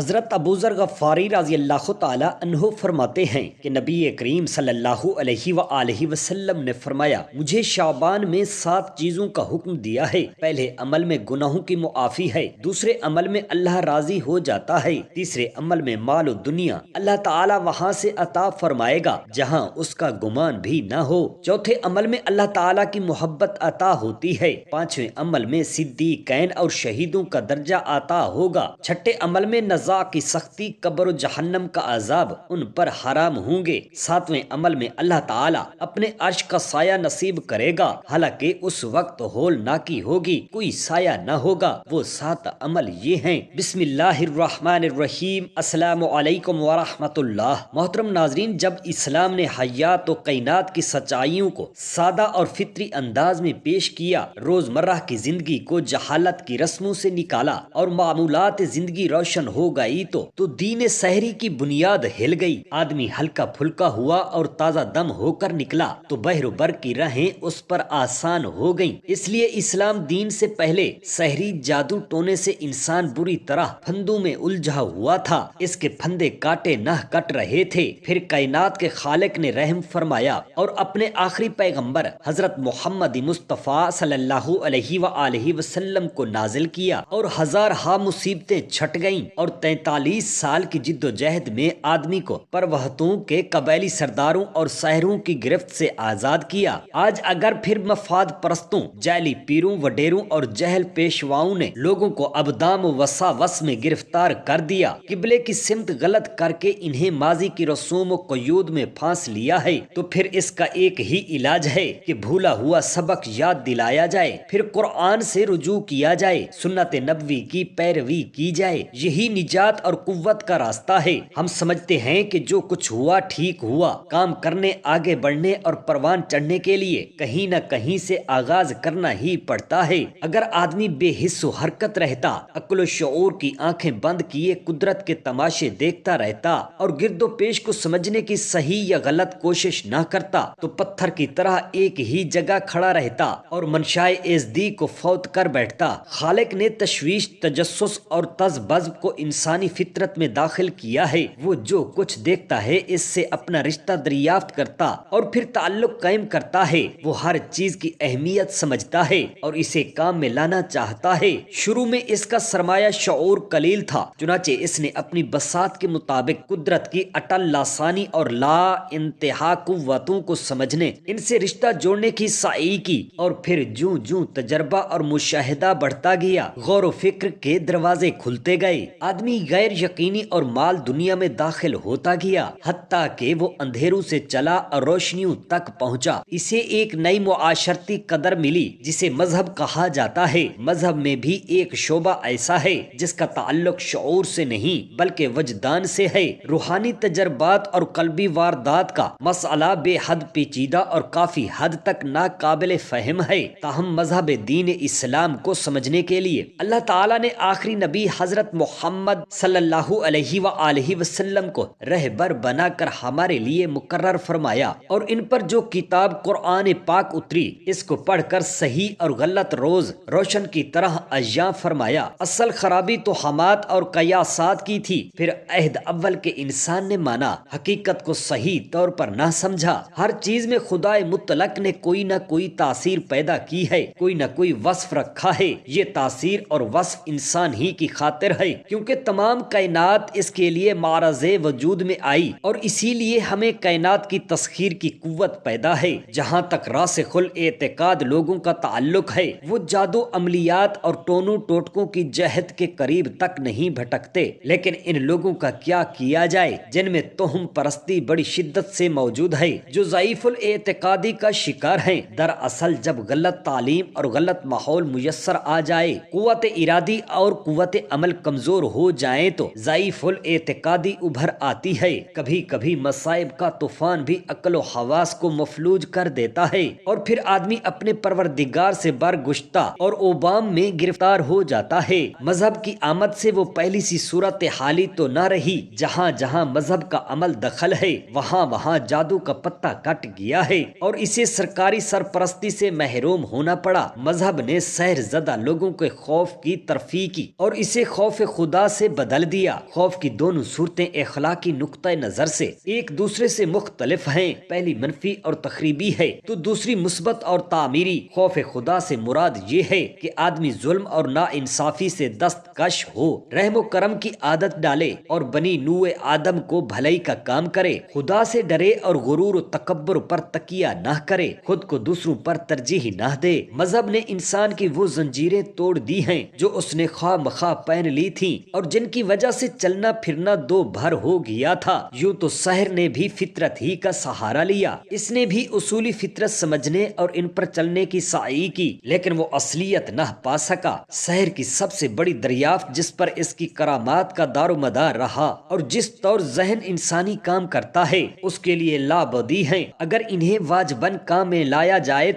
حضرت ابو ذر غفاری رضی اللہ تعالی عنہ فرماتے ہیں کہ نبی کریم صلی اللہ علیہ وآلہ وسلم نے فرمایا، مجھے شعبان میں 7 چیزوں کا حکم دیا ہے۔ پہلے عمل میں گناہوں کی معافی ہے، دوسرے عمل میں اللہ راضی ہو جاتا ہے، تیسرے عمل میں مال و دنیا اللہ تعالی وہاں سے عطا فرمائے گا جہاں اس کا گمان بھی نہ ہو، چوتھے عمل میں اللہ تعالی کی محبت عطا ہوتی ہے، پانچویں عمل میں صدیقین اور شہیدوں کا درجہ عطا ہوگا، چھٹے عمل میں نزاع کی سختی، قبر و جہنم کا عذاب ان پر حرام ہوں گے، ساتویں عمل میں اللہ تعالی اپنے عرش کا سایہ نصیب کرے گا، حالانکہ اس وقت ہولناکی ہوگی، کوئی سایہ نہ ہوگا۔ وہ 7 عمل یہ ہیں۔ بسم اللہ الرحمن الرحیم۔ السلام علیکم ورحمۃ اللہ۔ محترم ناظرین، جب اسلام نے حیات و کائنات کی سچائیوں کو سادہ اور فطری انداز میں پیش کیا، روزمرہ کی زندگی کو جہالت کی رسموں سے نکالا اور معمولات زندگی روشن ہو گئی تو دین سحری کی بنیاد ہل گئی، آدمی ہلکا پھلکا ہوا اور تازہ دم ہو کر نکلا تو بحر و بر کی راہیں اس پر آسان ہو گئیں۔ اس لیے اسلام دین سے پہلے سحری جادو ٹونے سے انسان بری طرح پھندوں میں الجھا ہوا تھا، اس کے پھندے کاٹے نہ کٹ رہے تھے۔ پھر کائنات کے خالق نے رحم فرمایا اور اپنے آخری پیغمبر حضرت محمد مصطفیٰ صلی اللہ علیہ وآلہ وسلم کو نازل کیا اور ہزارہا مصیبتیں چھٹ گئیں، اور 43 سال کی جد و جہد میں آدمی کو پروہتوں کے قبائلی سرداروں اور سحروں کی گرفت سے آزاد کیا۔ آج اگر پھر مفاد پرستوں، جعلی پیروں وڈیروں اور جہل پیشواؤں نے لوگوں کو ابدام و وساوس میں گرفتار کر دیا، قبلے کی سمت غلط کر کے انہیں ماضی کی رسوم و قیود میں پھانس لیا ہے، تو پھر اس کا ایک ہی علاج ہے کہ بھولا ہوا سبق یاد دلایا جائے، پھر قرآن سے رجوع کیا جائے، سنت نبوی کی پیروی کی جائے، یہی نجات اور قوت کا راستہ ہے۔ ہم سمجھتے ہیں کہ جو کچھ ہوا ٹھیک ہوا، کام کرنے، آگے بڑھنے اور پروان چڑھنے کے لیے کہیں نہ کہیں سے آغاز کرنا ہی پڑتا ہے۔ اگر آدمی بے حس و حرکت رہتا، عقل و شعور کی آنکھیں بند کیے قدرت کے تماشے دیکھتا رہتا اور گرد و پیش کو سمجھنے کی صحیح یا غلط کوشش نہ کرتا، تو پتھر کی طرح ایک ہی جگہ کھڑا رہتا اور منشائے ازدی کو فوت کر بیٹھتا۔ خالق نے تشویش، تجسس اور تذبذب کو انسانی فطرت میں داخل کیا ہے۔ وہ جو کچھ دیکھتا ہے اس سے اپنا رشتہ دریافت کرتا اور پھر تعلق قائم کرتا ہے۔ وہ ہر چیز کی اہمیت سمجھتا ہے اور اسے کام میں لانا چاہتا ہے۔ شروع میں اس کا سرمایہ شعور قلیل تھا، چنانچہ اس نے اپنی بساط کے مطابق قدرت کی اٹل لاسانی اور لا انتہا قوتوں کو سمجھنے، ان سے رشتہ جوڑنے کی سعی کی، اور پھر جوں جوں تجربہ اور مشاہدہ بڑھتا گیا، غور و فکر کے دروازے کھلتے گئے، آدمی غیر یقینی اور مال دنیا میں داخل ہوتا گیا، حتیٰ کہ وہ اندھیروں سے چلا اور روشنیوں تک پہنچا۔ اسے ایک نئی معاشرتی قدر ملی جسے مذہب کہا جاتا ہے۔ مذہب میں بھی ایک شعبہ ایسا ہے جس کا تعلق شعور سے نہیں بلکہ وجدان سے ہے۔ روحانی تجربات اور قلبی واردات کا مسئلہ بے حد پیچیدہ اور کافی حد تک ناقابل فہم ہے، تاہم مذہب دین اسلام کو سمجھنے کے لیے اللہ تعالیٰ نے آخری نبی حضرت محمد صلی اللہ علیہ وآلہ وسلم کو رہبر بنا کر ہمارے لیے مقرر فرمایا، اور ان پر جو کتاب قرآن پاک اتری اس کو پڑھ کر صحیح اور غلط روز روشن کی طرح عیاں فرمایا۔ اصل خرابی تو حمات اور قیاسات کی تھی، پھر عہد اول کے انسان نے مانا، حقیقت کو صحیح طور پر نہ سمجھا۔ ہر چیز میں خدائے مطلق نے کوئی نہ کوئی تاثیر پیدا کی ہے، کوئی نہ کوئی وصف رکھا ہے، یہ تاثیر اور وصف انسان ہی کی خاطر ہے، کیونکہ تمام کائنات اس کے لیے معرض وجود میں آئی، اور اسی لیے ہمیں کائنات کی تسخیر کی قوت پیدا ہے۔ جہاں تک راسخ الاعتقاد لوگوں کا تعلق ہے، وہ جادو، عملیات اور ٹونوں ٹوٹکوں کی جہت کے قریب تک نہیں بھٹکتے، لیکن ان لوگوں کا کیا کیا جائے جن میں توہم پرستی بڑی شدت سے موجود ہے، جو ضعیف الاعتقادی کا شکار ہیں۔ دراصل جب غلط تعلیم اور غلط ماحول میسر آ جائے، قوت ارادی اور قوت عمل کمزور ہو جائیں تو ضعیف الاعتقادی ابھر آتی ہے۔ کبھی کبھی مصائب کا طوفان بھی عقل و حواس کو مفلوج کر دیتا ہے، اور پھر آدمی اپنے پروردگار سے برگشتہ اور اوبام میں گرفتار ہو جاتا ہے۔ مذہب کی آمد سے وہ پہلی سی صورت حالی تو نہ رہی، جہاں جہاں مذہب کا عمل دخل ہے وہاں وہاں جادو کا پتہ کٹ گیا ہے اور اسے سرکاری سرپرستی سے محروم ہونا پڑا۔ مذہب نے سحر زدہ لوگوں کے خوف کی ترفیع کی اور اسے خوف خدا سے بدل دیا۔ خوف کی دونوں صورتیں اخلاقی نقطہ نظر سے ایک دوسرے سے مختلف ہیں، پہلی منفی اور تخریبی ہے تو دوسری مثبت اور تعمیری۔ خوف خدا سے مراد یہ ہے کہ آدمی ظلم اور ناانصافی سے دستکش ہو، رحم و کرم کی عادت ڈالے اور بنی نوع آدم کو بھلائی کا کام کرے، خدا سے ڈرے اور غرور و تکبر پر تکیہ نہ کرے، خود کو دوسروں پر ترجیح نہ دے۔ مذہب نے انسان کی وہ زنجیریں توڑ دی ہیں جو اس نے خواہ مخواہ پہن لی تھیں اور جن کی وجہ سے چلنا پھرنا دو بھر ہو گیا تھا۔ یوں تو سحر نے بھی فطرت ہی کا سہارا لیا، اس نے بھی اصولی فطرت سمجھنے اور ان پر چلنے کی سعی کی، لیکن وہ اصلیت نہ پا سکا۔ سحر کی سب سے بڑی دریافت جس پر اس کی کرامات کا دار و مدار رہا اور جس طور ذہن انسانی کام کرتا ہے اس کے لیے لابدی ہیں۔ اگر انہیں واجباً کام میں لایا جائے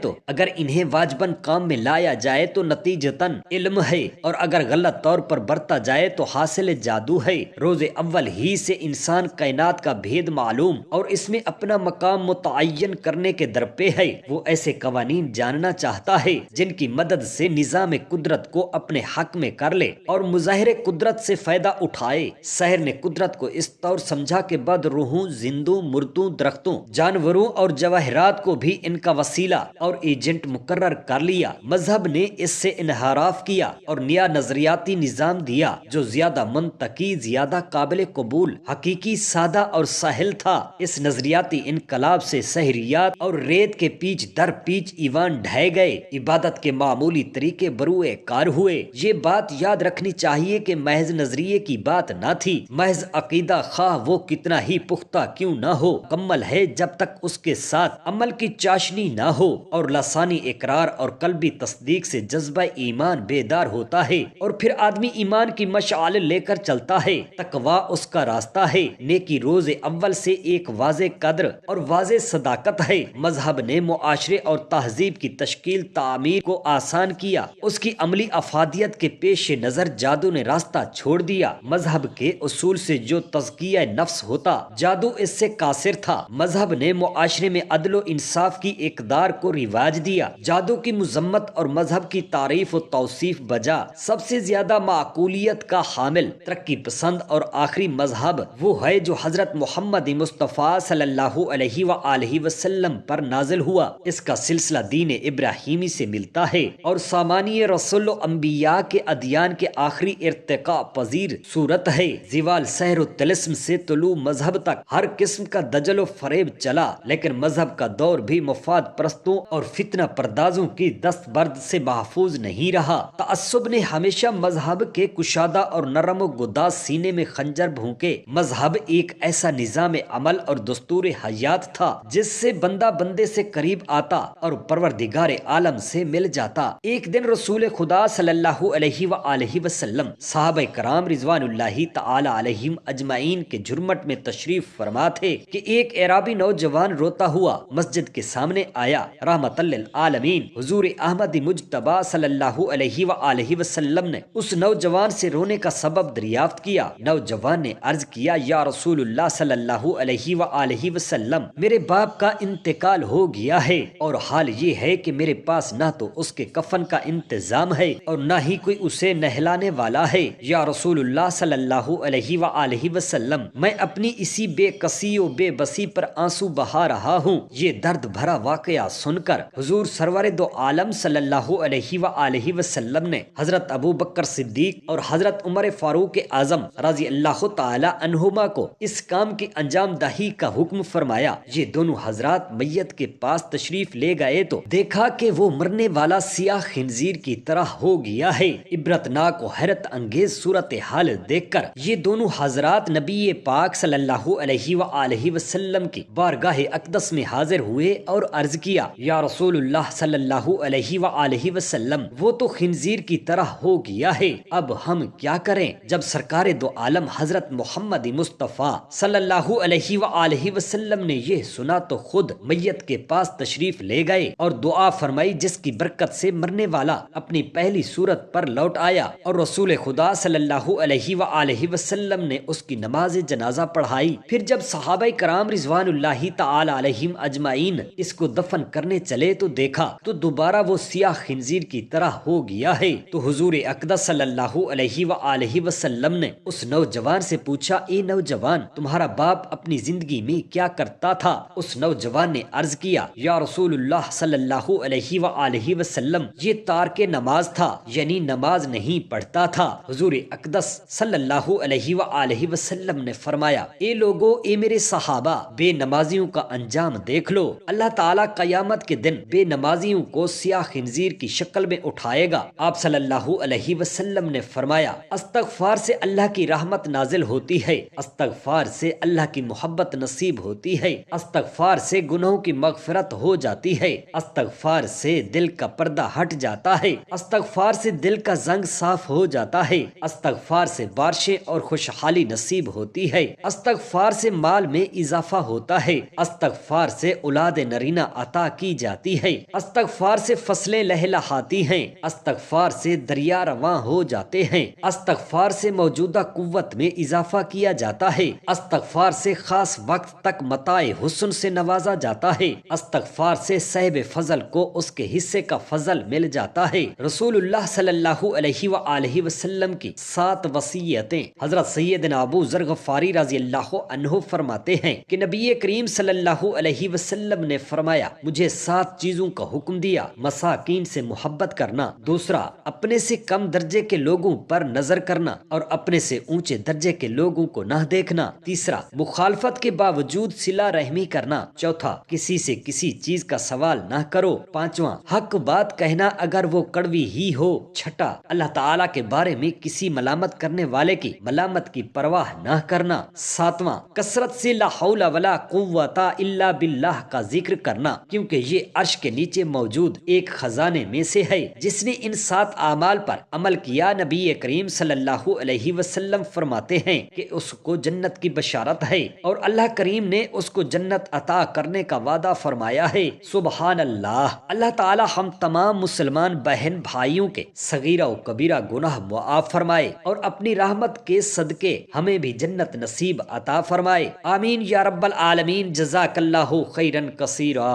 تو نتیجتاً علم ہے، اور اگر غلط طور پر برتا جائے تو حاصل جادو ہے۔ روز اول ہی سے انسان کائنات کا بھید معلوم اور اس میں اپنا مقام متعین کرنے کے درپے ہے۔ وہ ایسے قوانین جاننا چاہتا ہے جن کی مدد سے نظام قدرت کو اپنے حق میں کر لے اور مظاہر قدرت سے فائدہ اٹھائے۔ سحر نے قدرت کو اس طور سمجھا کہ بعد روحوں، زندوں، مردوں، درختوں، جانوروں اور جواہرات کو بھی ان کا وسیلہ اور ایجنٹ مقرر کر لیا۔ مذہب نے اس سے انحراف کیا اور نیا نظریاتی نظام دیا جو زیادہ منطقی، زیادہ قابل قبول، حقیقی، سادہ اور سہل تھا۔ اس نظریاتی انقلاب سے سحریات اور ریت کے پیچ در پیچ ایوان ڈھائے گئے، عبادت کے معمولی طریقے بروئے کار ہوئے۔ یہ بات یاد رکھنی چاہیے کہ محض نظریے کی بات نہ تھی، محض عقیدہ خواہ وہ کتنا ہی پختہ کیوں نہ ہو مکمل ہے جب تک اس کے ساتھ عمل کی چاشنی نہ ہو اور لسانی اقرار اور قلبی تصدیق سے جذبہ ایمان بیدار ہوتا ہے، اور پھر آدمی ایمان کی مشعل لے کر چلتا ہے۔ تقویٰ اس کا راستہ ہے، نیکی روز اول سے ایک واضح قدر اور واضح صداقت ہے۔ مذہب نے معاشرے اور تہذیب کی تشکیل تعمیر کو آسان کیا، اس کی عملی افادیت کے پیش نظر جادو نے راستہ چھوڑ دیا۔ مذہب کے اصول سے جو تزکیہ نفس ہوتا، جادو اس سے قاصر تھا۔ مذہب نے معاشرے میں عدل و انصاف کی اقدار کو رواج دیا، جادو کی مذمت اور مذہب کی تعریف و توصیف بجا۔ سب سے زیادہ معقولیت کا حامل، ترقی پسند اور آخری مذہب وہ ہے جو حضرت محمد مصطفیٰ صلی اللہ علیہ وآلہ وسلم پر نازل ہوا۔ اس کا سلسلہ دین ابراہیمی سے ملتا ہے اور سامانی رسول و انبیاء کے ادیان کے آخری ارتقاء پذیر صورت ہے۔ زوال سحر و طلسم سے طلوع مذہب تک ہر قسم کا دجل و فریب چلا، لیکن مذہب کا دور بھی مفاد پرستوں اور فتنہ پردازوں کی دست برد سے محفوظ نہیں رہا۔ تعصب نے ہمیشہ مذہب کے کشادہ اور نرم و گداز سینے میں خنجر بھونکے۔ مذہب ایک ایسا نظام عمل اور دستور حیات تھا جس سے بندہ بندے سے قریب آتا اور پروردگار عالم سے مل جاتا۔ ایک دن رسول خدا صلی اللہ علیہ وآلہ وسلم صحابہ کرام رضوان اللہ تعالی علیہم اجمعین کے جھرمٹ میں تشریف فرما تھے کہ ایک اعرابی نوجوان روتا ہوا مسجد کے سامنے آیا۔ رحمت للعالمین حضور احمد مجتبی صلی اللہ علیہ وآلہ وسلم نے اس نوجوان سے رونے کا سبب دریافت کیا۔ نوجوان نے عرض کیا، یا رسول اللہ صلی اللہ علیہ وآلہ وسلم، میرے باپ کا انتقال ہو گیا ہے اور حال یہ ہے کہ میرے پاس نہ تو اس کے کفن کا انتظام ہے اور نہ ہی کوئی اسے نہلانے والا ہے۔ یا رسول اللہ صلی اللہ علیہ وآلہ وسلم، میں اپنی اسی بے کسی و بے بسی پر آنسو بہا رہا ہوں۔ یہ درد بھرا واقعہ سن کر حضور سرور دو عالم صلی اللہ علیہ وآلہ وسلم نے حضرت ابو بکر صدیق اور حضرت عمر فاروق اعظم رضی اللہ تعالی عنہما کو اس کام کی انجام دہی کا حکم فرمایا۔ یہ دونوں حضرات میت کے پاس تشریف لے گئے تو دیکھا کہ وہ مرنے والا سیاہ خنزیر کی طرح ہو گیا ہے۔ عبرتناک و حیرت انگیز صورتحال دیکھ کر یہ دونوں حضرات نبی پاک صلی اللہ علیہ وآلہ وسلم کی بارگاہ اقدس میں حاضر ہوئے اور عرض کیا، یا رسول اللہ صلی اللہ علیہ وآلہ وسلم، وہ تو خنزیر کی طرح ہو گیا ہے، اب ہم کیا کریں؟ جب سرکار دو عالم حضرت محمد مصطفیٰ صلی اللہ علیہ وآلہ وسلم نے یہ سنا تو خود میت کے پاس تشریف لے گئے اور دعا فرمائی جس کی برکت سے مرنے والا اپنی پہلی صورت پر لوٹ آیا، اور رسول خدا صلی اللہ علیہ وآلہ وسلم نے اس کی نماز جنازہ پڑھائی۔ پھر جب صحابہ کرام رضوان اللہ تعالی علیہم اجمعین اس کو دفن کرنے چلے تو دیکھا تو دوبارہ وہ سیاہ خنزیر کی طرح ہو گیا ہے۔ تو حضور اقدس صلی اللہ علیہ وآلہ علیہ وسلم نے اس نوجوان سے پوچھا، اے نوجوان، تمہارا باپ اپنی زندگی میں کیا کرتا تھا؟ اس نوجوان نے عرض کیا، یا رسول اللہ صلی اللہ علیہ وآلہ وسلم، یہ تارک نماز تھا، یعنی نماز نہیں پڑھتا تھا۔ حضور اقدس صلی اللہ علیہ وآلہ وسلم نے فرمایا، اے لوگو، اے میرے صحابہ، بے نمازیوں کا انجام دیکھ لو، اللہ تعالیٰ قیامت کے دن بے نمازیوں کو سیاہ خنزیر کی شکل میں اٹھائے گا۔ آپ صلی اللہ علیہ وسلم نے فرمایا، استغفار سے اللہ کی رحمت نازل ہوتی ہے، استغفار سے اللہ کی محبت نصیب ہوتی ہے، استغفار سے گناہوں کی مغفرت ہو جاتی ہے، استغفار سے دل کا پردہ ہٹ جاتا ہے، استغفار سے دل کا زنگ صاف ہو جاتا ہے، استغفار سے بارشیں اور خوشحالی نصیب ہوتی ہے، استغفار سے مال میں اضافہ ہوتا ہے، استغفار سے اولاد نرینہ عطا کی جاتی ہے، استغفار سے فصلیں لہلہاتی ہیں، استغفار سے دریا رواں ہو جاتے ہیں، استغفار سے موجودہ قوت میں اضافہ کیا جاتا ہے، استغفار سے خاص وقت تک متاع حسن سے نوازا جاتا ہے، استغفار سے صاحب فضل کو اس کے حصے کا فضل مل جاتا ہے۔ رسول اللہ صلی اللہ علیہ وآلہ وسلم کی 7 وصیتیں۔ حضرت سیدنا ابو ذر غفاری رضی اللہ عنہ فرماتے ہیں کہ نبی کریم صلی اللہ علیہ وسلم نے فرمایا، مجھے 7 چیزوں کا حکم دیا: مساکین سے محبت کرنا، دوسرا اپنے سے کم درجے کے لوگوں پر نظر کرنا اور اپنے سے اونچے درجے کے لوگوں کو نہ دیکھنا، تیسرا مخالفت کے باوجود صلہ رحمی کرنا، چوتھا کسی سے کسی چیز کا سوال نہ کرو، پانچواں حق بات کہنا اگر وہ کڑوی ہی ہو، چھٹا اللہ تعالیٰ کے بارے میں کسی ملامت کرنے والے کی ملامت کی پرواہ نہ کرنا، ساتواں کثرت سے لا حول ولا قوت الا باللہ کا ذکر کرنا، کیونکہ یہ عرش کے نیچے موجود ایک خزانے میں سے ہے۔ جس نے ان 7 اعمال پر عمل کیا، نبی کریم صلی اللہ علیہ وسلم فرماتے ہیں کہ اس کو جنت کی بشارت ہے اور اللہ کریم نے اس کو جنت عطا کرنے کا وعدہ فرمایا ہے۔ سبحان اللہ۔ اللہ تعالی ہم تمام مسلمان بہن بھائیوں کے صغیرہ و کبیرہ گناہ معاف فرمائے اور اپنی رحمت کے صدقے ہمیں بھی جنت نصیب عطا فرمائے۔ آمین یا رب العالمین۔ جزاک اللہ خیرا کثیرا۔